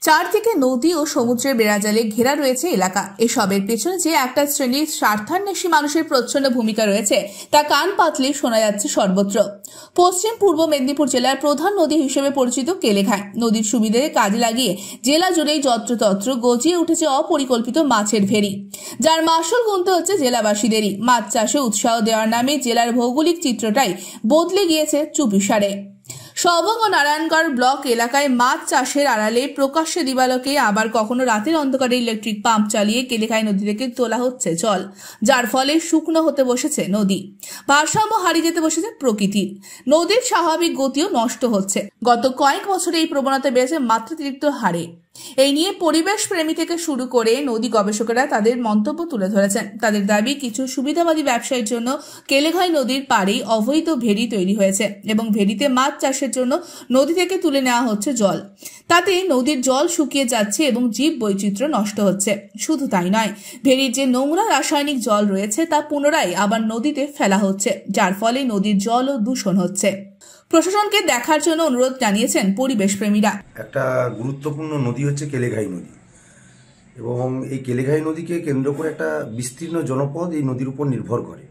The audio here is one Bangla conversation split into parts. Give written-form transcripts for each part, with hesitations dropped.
চারদিকে নদী ও সমুদ্রের বেড়াজালে ঘেরা রয়েছে এলাকা। এসবের পেছনে যে একটা শ্রেণীর স্বার্থান্বেষী মানুষের প্রচ্ছন্ন ভূমিকা রয়েছে তা কান পাতলে শোনা যাচ্ছে সর্বত্র। পশ্চিম পূর্ব মেদিনীপুর জেলার প্রধান নদী হিসেবে পরিচিত কেলেঘাই নদীর সুবিধে কাজে লাগিয়ে জেলা জুড়েই যত্রতত্র গজিয়ে উঠেছে অপরিকল্পিত মাছের ভেরি, যার মাসুল গুনতে হচ্ছে জেলাবাসীদেরই। মাছ চাষে উৎসাহ দেওয়ার নামে জেলার ভৌগোলিক চিত্রটাই বদলে গিয়েছে চুপিসারে। সবং ও নারায়ণগড় ব্লক এলাকায় মাছ চাষের আড়ালে প্রকাশ্যে দিবালোকে আবার কখনো রাতের অন্ধকারে ইলেকট্রিক পাম্প চালিয়ে কেলেঘাই নদী থেকে তোলা হচ্ছে জল, যার ফলে শুকনো হতে বসেছে নদী। ভারসাম্য হারিয়ে যেতে বসেছে প্রকৃতির। নদীর স্বাভাবিক গতিও নষ্ট হচ্ছে। গত কয়েক বছরে এই প্রবণতা বেড়েছে মাত্রাতিরিক্ত হারে। এই নিয়ে পরিবেশ প্রেমী থেকে শুরু করে নদী গবেষকেরা তাদের মন্তব্য তুলে ধরেছেন। তাদের দাবি, কিছু সুবিধাবাদী ব্যবসায়ের জন্য কেলেঘাই নদীর পাড়েই অবৈধ ভেরি তৈরি হয়েছে এবং ভেরিতে মাছ চাষের জন্য নদী থেকে তুলে নেওয়া হচ্ছে জল। তাতে নদীর জল শুকিয়ে যাচ্ছে এবং জীব বৈচিত্র্য নষ্ট হচ্ছে। শুধু তাই নয়, ভেরির যে নোংরা রাসায়নিক জল রয়েছে তা পুনরায় আবার নদীতে ফেলা হচ্ছে, যার ফলে নদীর জলও দূষণ হচ্ছে। প্রশাসনকে দেখার জন্য অনুরোধ জানিয়েছেন পরিবেশ প্রেমীরা। একটা গুরুত্বপূর্ণ নদী হচ্ছে কেলেঘাই নদী, এবং এই কেলেঘাই নদীকে কেন্দ্র করে একটা বিস্তীর্ণ জনপদ এই নদীর উপর নির্ভর করে।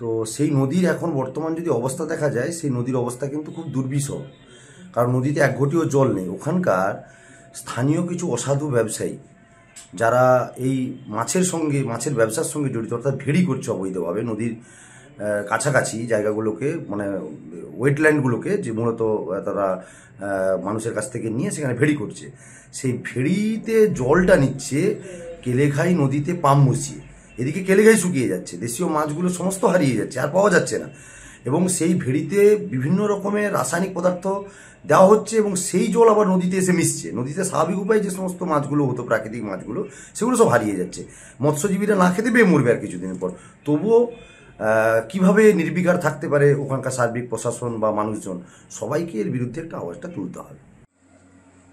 তো সেই নদীর এখন বর্তমান যদি অবস্থা দেখা যায়, সেই নদীর অবস্থা কিন্তু খুব দুর্বিষহ, কারণ নদীতে এক ঘটিও জল নেই। ওখানকার স্থানীয় কিছু অসাধু ব্যবসায়ী যারা এই মাছের ব্যবসার সঙ্গে জড়িত, অর্থাৎ ভেড়ি করছে অবৈধভাবে নদীর কাছাকাছি জায়গাগুলোকে, মানে ওয়েটল্যান্ডগুলোকে, যে মূলত তারা মানুষের কাছ থেকে নিয়ে সেখানে ভেড়ি করছে। সেই ভেড়িতে জলটা নিচ্ছে কেলেঘাই নদীতে পাম্প বসিয়ে। এদিকে কেলেঘাই শুকিয়ে যাচ্ছে, দেশীয় মাছগুলো সমস্ত হারিয়ে যাচ্ছে, আর পাওয়া যাচ্ছে না। এবং সেই ভেড়িতে বিভিন্ন রকমের রাসায়নিক পদার্থ দেওয়া হচ্ছে এবং সেই জল আবার নদীতে এসে মিশছে। নদীতে স্বাভাবিক উপায়ে যে সমস্ত মাছগুলো হতো, প্রাকৃতিক মাছগুলো, সেগুলো সব হারিয়ে যাচ্ছে। মৎস্যজীবীরা না খেতে পেয়ে মরবে আর কিছুদিন পর। তবুও কিভাবে নির্বিকার থাকতে পারে ওখানকার সার্বিক প্রশাসন বা মানুষজন? সবাইকে এর বিরুদ্ধে একটা আওয়াজটা তুলতে হবে।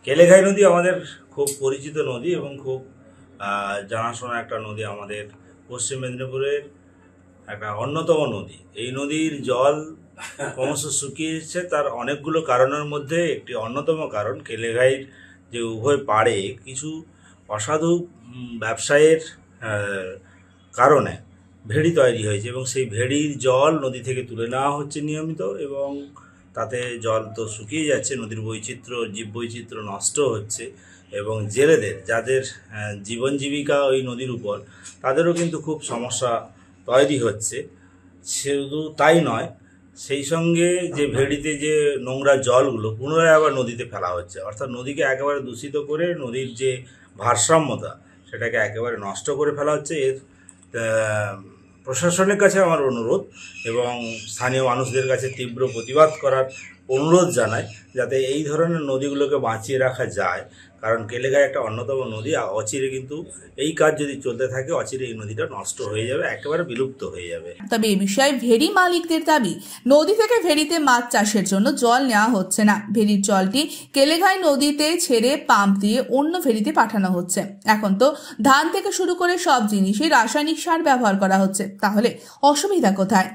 কেলেঘাই নদী আমাদের খুব পরিচিত নদী এবং খুব জানাশোনা একটা নদী। আমাদের পশ্চিম মেদিনীপুরের একটা অন্যতম নদী। এই নদীর জল ক্রমশ শুকিয়ে যাচ্ছে। তার অনেকগুলো কারণের মধ্যে একটি অন্যতম কারণ, কেলেঘাইয়ের যে উভয় পাড়ে কিছু অসাধু ব্যবসায়ের কারণে ভেড়ি তৈরি হয়েছে এবং সেই ভেড়ির জল নদী থেকে তুলে নেওয়া হচ্ছে নিয়মিত, এবং তাতে জল তো শুকিয়ে যাচ্ছে, নদীর জীব বৈচিত্র্য নষ্ট হচ্ছে, এবং জেলেদের যাদের জীবন জীবিকা ওই নদীর উপর, তাদেরও কিন্তু খুব সমস্যা তৈরি হচ্ছে। শুধু তাই নয়, সেই সঙ্গে যে ভেড়িতে যে নোংরা জলগুলো পুনরায় আবার নদীতে ফেলা হচ্ছে, অর্থাৎ নদীকে একেবারে দূষিত করে নদীর যে ভারসাম্যতা সেটাকে একেবারে নষ্ট করে ফেলা হচ্ছে। এর প্রশাসনের কাছে আমার অনুরোধ এবং স্থানীয় মানুষদের কাছে তীব্র প্রতিবাদ করার অনুরোধ জানাই, যাতে এই ধরনের নদীগুলোকে বাঁচিয়ে রাখা যায়। কারণ কেলেঘাই একটা অন্যতম নদী। অচিরে কিন্তু এই কাজ যদি চলতে থাকে, অচিরে এই নদীটা নষ্ট হয়ে যাবে, একেবারে বিলুপ্ত হয়ে যাবে। তবে এই বিষয়ে ভেড়ি মালিকদের দাবি, নদী থেকে ভেড়িতে মাছ চাষের জন্য জল নেওয়া হচ্ছে না। ভেড়ির জলটি কেলেঘাই নদীতে ছেড়ে পাম্প দিয়ে অন্য ভেড়িতে পাঠানো হচ্ছে। এখন তো ধান থেকে শুরু করে সব জিনিসই রাসায়নিক সার ব্যবহার করা হচ্ছে, তাহলে অসুবিধা কোথায়?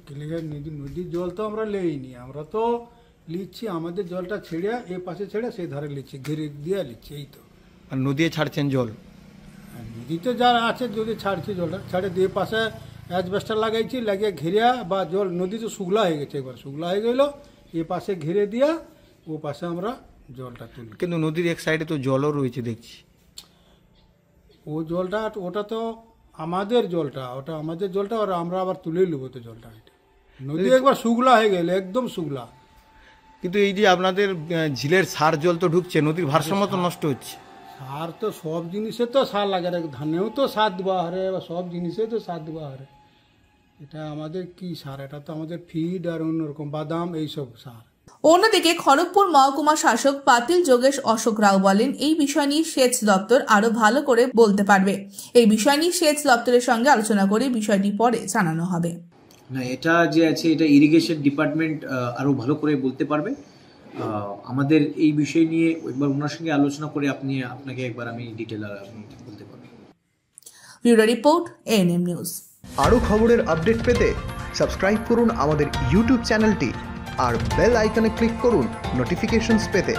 কেলেঘাই নদীর জল তো আমরা লেইনি, আমরা তো লিচ্ছি আমাদের জলটা ছেড়ে এ পাশে ছেড়ে সেই ধারে লিচ্ছি, ঘিরে দিয়ে লিচ্ছি, এই তো। আর নদীতে ছাড়ছেন জল? নদীতে যারা আছে যদি ছাড়ছি জলটা ছাড়ে দিয়ে পাশে অ্যাজবেস্টার লাগাইছি, লাগিয়ে ঘিরিয়া বা জল নদী তো শুকলা হয়ে গেছে, একবার শুকলা হয়ে গেল, এ পাশে ঘিরে দিয়া ও পাশে আমরা জলটা তুলি। কিন্তু নদীর এক সাইডে তো জলও রয়েছে দেখছি। ও জলটা ওটা তো আমাদের জলটা, ওটা আমাদের জলটা, আর আমরা আবার তুলে নেবো তো জলটা। নদী একবার শুকলা হয়ে গেলে, একদম শুকলা। কিন্তু এই যে আপনাদের ঝিলের সার জল তো ঢুকছে, নদীর ভারসাম্য তো নষ্ট হচ্ছে। সার তো সব জিনিসে তো সার লাগে, ধানেও তো সার দেওয়া হারে, বা সব জিনিসে তো সার দেওয়া হারে। এটা আমাদের কি সার? এটা তো আমাদের ফিড আর অন্যরকম বাদাম এইসব সার। অন্যদিকে খড়গপুর মহকুমা শাসক পাতিল যোগেশ অশোক রাও বলেন, এই বিষয় নিয়ে সেচ দপ্তর আরো ভালো করে বলতে পারবে। এই বিষয় নিয়ে সেচ দপ্তরের সঙ্গে আলোচনা করে বিষয়টি পরে জানানো হবে। না, এটা যে আছে এটা ইরিগেশন ডিপার্টমেন্ট আরো ভালো করে বলতে পারবে। আমাদের এই বিষয় নিয়ে একবার ওনার সঙ্গে আলোচনা করে আপনাকে একবার আমি ডিটেইল বলতে পারবো। Bureau report, ANM news. আরো খবরের আপডেট পেতে সাবস্ক্রাইব করুন আমাদের ইউটিউব চ্যানেলটি আর বেল আইকনে ক্লিক করুন নোটিফিকেশনস পেতে।